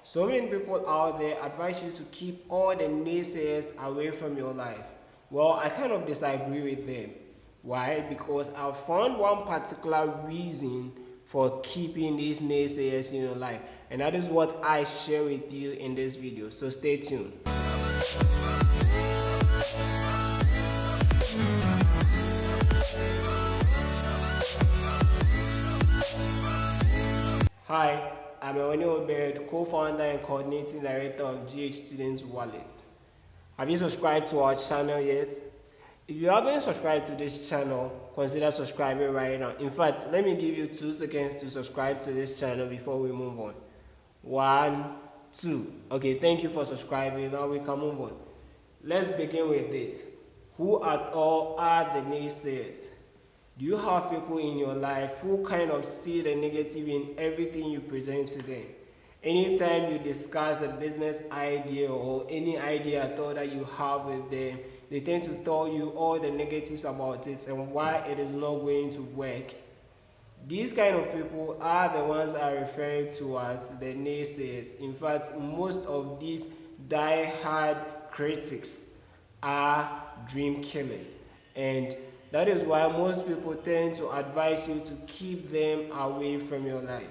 So many people out there advise you to keep all the naysayers away from your life. Well, I kind of disagree with them. Why? Because I found one particular reason for keeping these naysayers in your life, and that is what I share with you in this video. So stay tuned. Hi, I'm Ewani Obed, co-founder and coordinating director of GH Students Wallet. Have you subscribed to our channel yet? If you haven't subscribed to this channel, consider subscribing right now. In fact, let me give you 2 seconds to subscribe to this channel before we move on. 1, 2. Okay, thank you for subscribing. Now we can move on. Let's begin with this. Who at all are the naysayers? Do you have people in your life who kind of see the negative in everything you present to them? Anytime you discuss a business idea or any idea at all that you have with them, they tend to tell you all the negatives about it and why it is not going to work. These kind of people are the ones I refer to as the naysayers. In fact, most of these die-hard critics are dream killers, and that is why most people tend to advise you to keep them away from your life.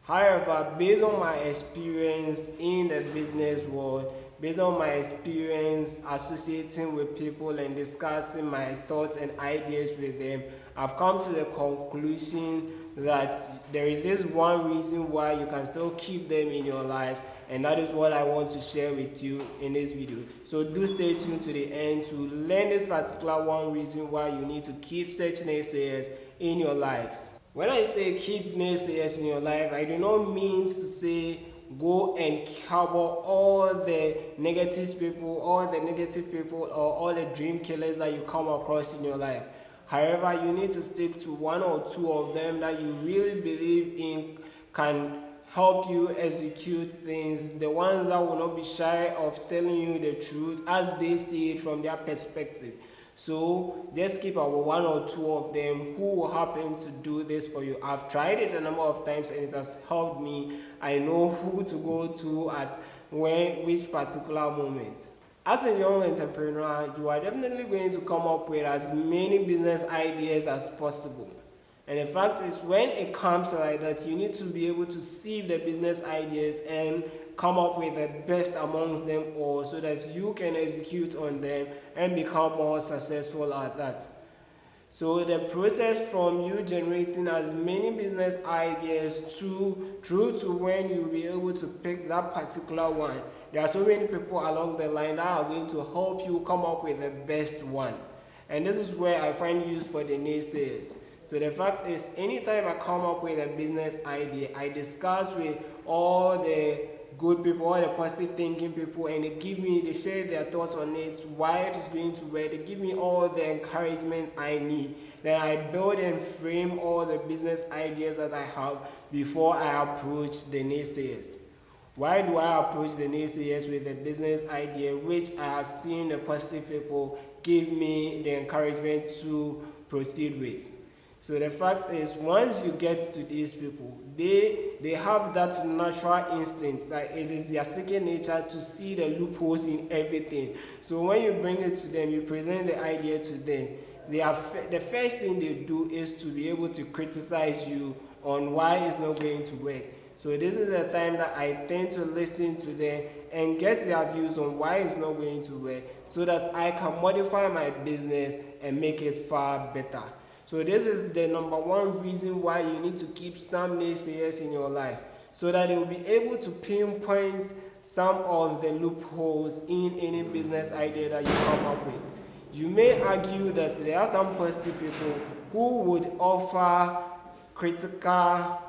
However, based on my experience in the business world, based on my experience associating with people and discussing my thoughts and ideas with them, I've come to the conclusion that there is this one reason why you can still keep them in your life, and that is what I want to share with you in this video. So do stay tuned to the end to learn this particular one reason why you need to keep such naysayers in your life. When I say keep naysayers in your life, I do not mean to say go and cover all the negative people, or all the dream killers that you come across in your life. However, you need to stick to 1 or 2 of them that you really believe in can help you execute things, the ones that will not be shy of telling you the truth as they see it from their perspective. So just keep our 1 or 2 of them who will happen to do this for you. I've tried it a number of times and it has helped me. I know who to go to at which particular moment. As a young entrepreneur, you are definitely going to come up with as many business ideas as possible. And the fact is, when it comes like that, you need to be able to sieve the business ideas and come up with the best amongst them all so that you can execute on them and become more successful at that. So the process from you generating as many business ideas through to when you'll be able to pick that particular one, there are so many people along the line that are going to help you come up with the best one. And this is where I find use for the naysayers. So the fact is, anytime I come up with a business idea, I discuss with all the good people, all the positive thinking people, and they share their thoughts on it, why it is going to work. They give me all the encouragement I need. Then I build and frame all the business ideas that I have before I approach the naysayers. Why do I approach the naysayers with a business idea which I have seen the positive people give me the encouragement to proceed with? So the fact is, once you get to these people, they have that natural instinct that it is their second nature to see the loopholes in everything. So when you bring it to them, you present the idea to them, the first thing they do is to be able to criticize you on why it's not going to work. So this is a time that I tend to listen to them and get their views on why it's not going to work so that I can modify my business and make it far better. So this is the number 1 reason why you need to keep some naysayers in your life, so that they will be able to pinpoint some of the loopholes in any business idea that you come up with. You may argue that there are some positive people who would offer critical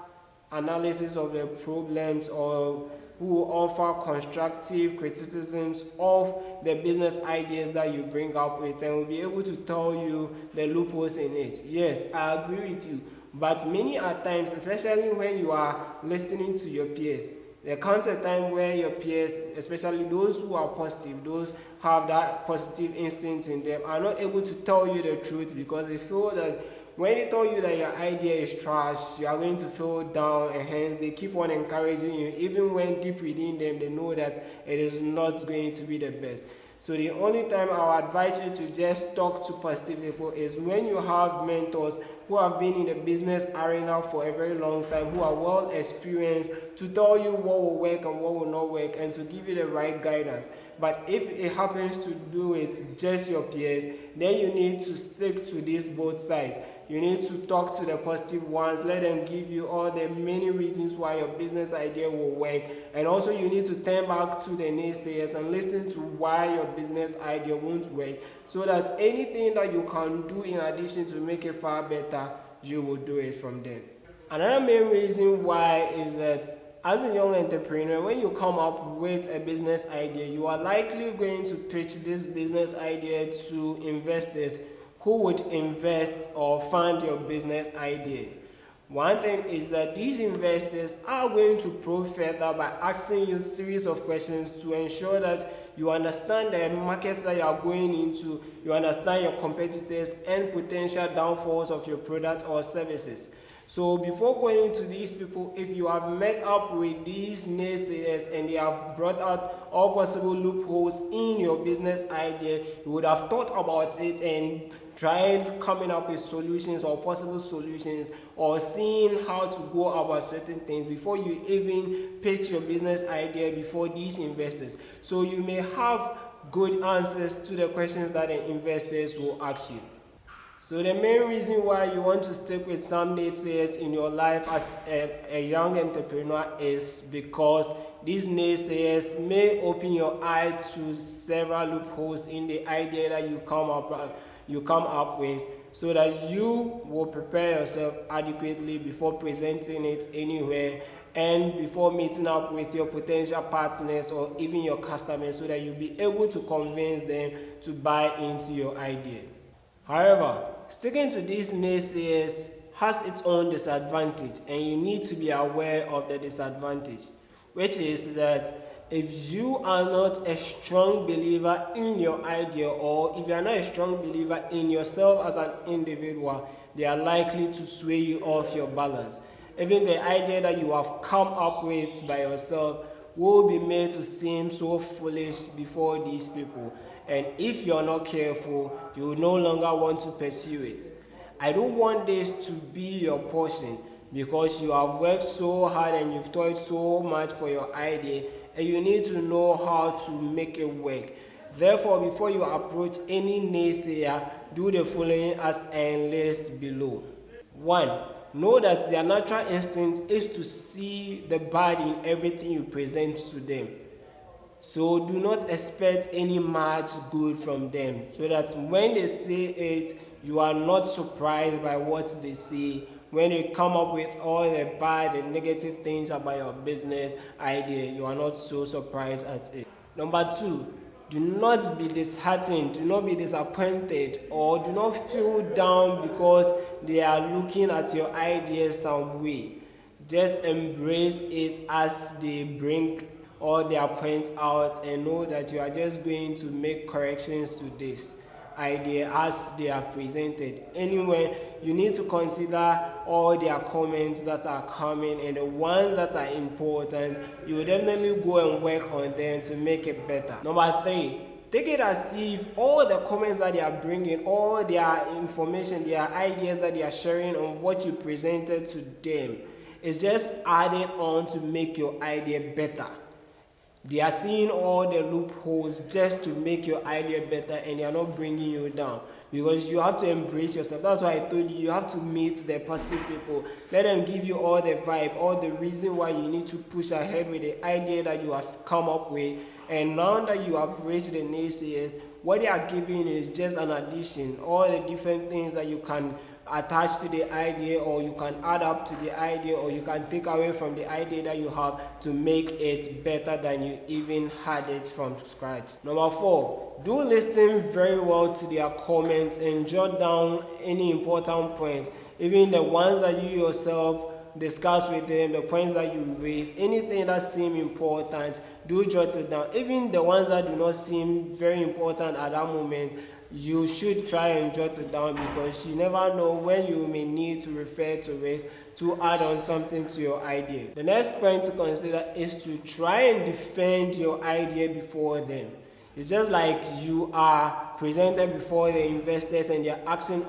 analysis of the problems, or who will offer constructive criticisms of the business ideas that you bring up with, and will be able to tell you the loopholes in it. Yes, I agree with you. But many at times, especially when you are listening to your peers, there comes a time where your peers, especially those who are positive, those who have that positive instinct in them, are not able to tell you the truth because they feel that when they tell you that your idea is trash, you are going to feel down, and hence they keep on encouraging you, even when deep within them they know that it is not going to be the best. So the only time I would advise you to just talk to positive people is when you have mentors who have been in the business arena for a very long time, who are well experienced, to tell you what will work and what will not work, and to give you the right guidance. But if it happens to do with just your peers, then you need to stick to these both sides. You need to talk to the positive ones, let them give you all the many reasons why your business idea will work, and also you need to turn back to the naysayers and listen to why your business idea won't work, so that anything that you can do in addition to make it far better, you will do it from then. Another main reason why is that as a young entrepreneur, when you come up with a business idea, you are likely going to pitch this business idea to investors who would invest or fund your business idea. One thing is that these investors are going to probe further by asking you a series of questions to ensure that you understand the markets that you are going into, you understand your competitors and potential downfalls of your product or services. So before going to these people, if you have met up with these naysayers and they have brought out all possible loopholes in your business idea, you would have thought about it and tried coming up with solutions or possible solutions, or seeing how to go about certain things before you even pitch your business idea before these investors. So you may have good answers to the questions that the investors will ask you. So the main reason why you want to stick with some naysayers in your life as a young entrepreneur is because these naysayers may open your eye to several loopholes in the idea that you come up with, so that you will prepare yourself adequately before presenting it anywhere and before meeting up with your potential partners or even your customers, so that you'll be able to convince them to buy into your idea. However, sticking to these naysayers has its own disadvantage, and you need to be aware of the disadvantage, which is that if you are not a strong believer in your idea, or if you are not a strong believer in yourself as an individual, they are likely to sway you off your balance. Even the idea that you have come up with by yourself will be made to seem so foolish before these people. And if you're not careful, you will no longer want to pursue it. I don't want this to be your portion, because you have worked so hard and you've toiled so much for your idea, and you need to know how to make it work. Therefore, before you approach any naysayer, do the following as enlisted below. 1. Know that their natural instinct is to see the bad in everything you present to them. So do not expect any much good from them, so that when they say it, you are not surprised by what they say. When they come up with all the bad and negative things about your business idea, you are not so surprised at it. Number 2, do not be disheartened, do not be disappointed, or do not feel down because they are looking at your idea some way. Just embrace it as they bring all their points out, and know that you are just going to make corrections to this idea as they have presented. Anyway, you need to consider all their comments that are coming, and the ones that are important, you will definitely go and work on them to make it better. Number 3, take it as if all the comments that they are bringing, all their information, their ideas that they are sharing on what you presented to them, is just adding on to make your idea better. They are seeing all the loopholes just to make your idea better, and they are not bringing you down, because you have to embrace yourself. That's why I told you have to meet the positive people. Let them give you all the vibe, all the reason why you need to push ahead with the idea that you have come up with. And now that you have reached the naysayers, what they are giving is just an addition, all the different things that you can attach to the idea, or you can add up to the idea, or you can take away from the idea that you have to make it better than you even had it from scratch. Number 4, do listen very well to their comments and jot down any important points, even the ones that you yourself discuss with them, the points that you raise, anything that seem important, do jot it down. Even the ones that do not seem very important at that moment, you should try and jot it down, because you never know when you may need to refer to it to add on something to your idea. The next point to consider is to try and defend your idea before them. It's just like you are presented before the investors and they're asking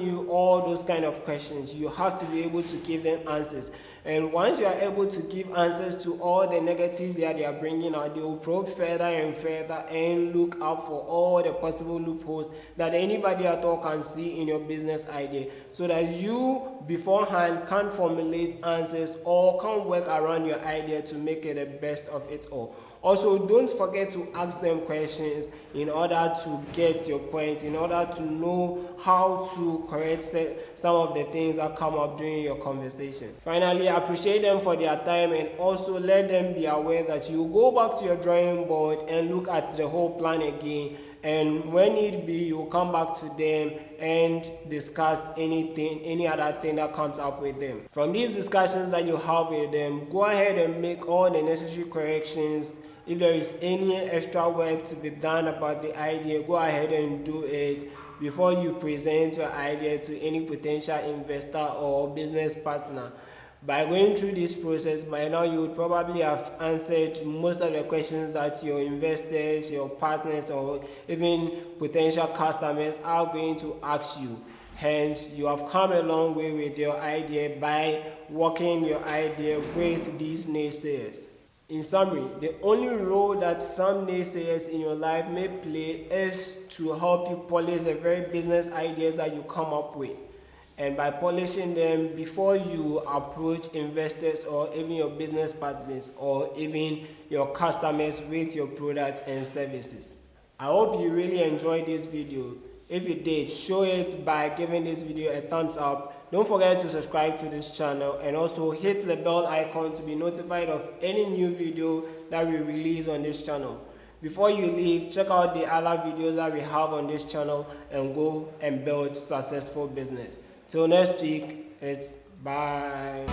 you all those kind of questions. You have to be able to give them answers. And once you are able to give answers to all the negatives that they are bringing out, they will probe further and further and look out for all the possible loopholes that anybody at all can see in your business idea, so that you beforehand can formulate answers or can work around your idea to make it the best of it all. Also, don't forget to ask them questions in order to get your point, in order to know how to correct some of the things that come up during your conversation. Finally, appreciate them for their time, and also let them be aware that you go back to your drawing board and look at the whole plan again, and when need be, you come back to them and discuss any other thing that comes up with them. From these discussions that you have with them, go ahead and make all the necessary corrections. If there is any extra work to be done about the idea, go ahead and do it before you present your idea to any potential investor or business partner. By going through this process, by now you would probably have answered most of the questions that your investors, your partners, or even potential customers are going to ask you. Hence, you have come a long way with your idea by working your idea with these naysayers. In summary, the only role that some naysayers in your life may play is to help you polish the very business ideas that you come up with. And by polishing them before you approach investors or even your business partners or even your customers with your products and services. I hope you really enjoyed this video. If you did, show it by giving this video a thumbs up. Don't forget to subscribe to this channel and also hit the bell icon to be notified of any new video that we release on this channel. Before you leave, check out the other videos that we have on this channel and go and build successful business. Till next week, it's bye.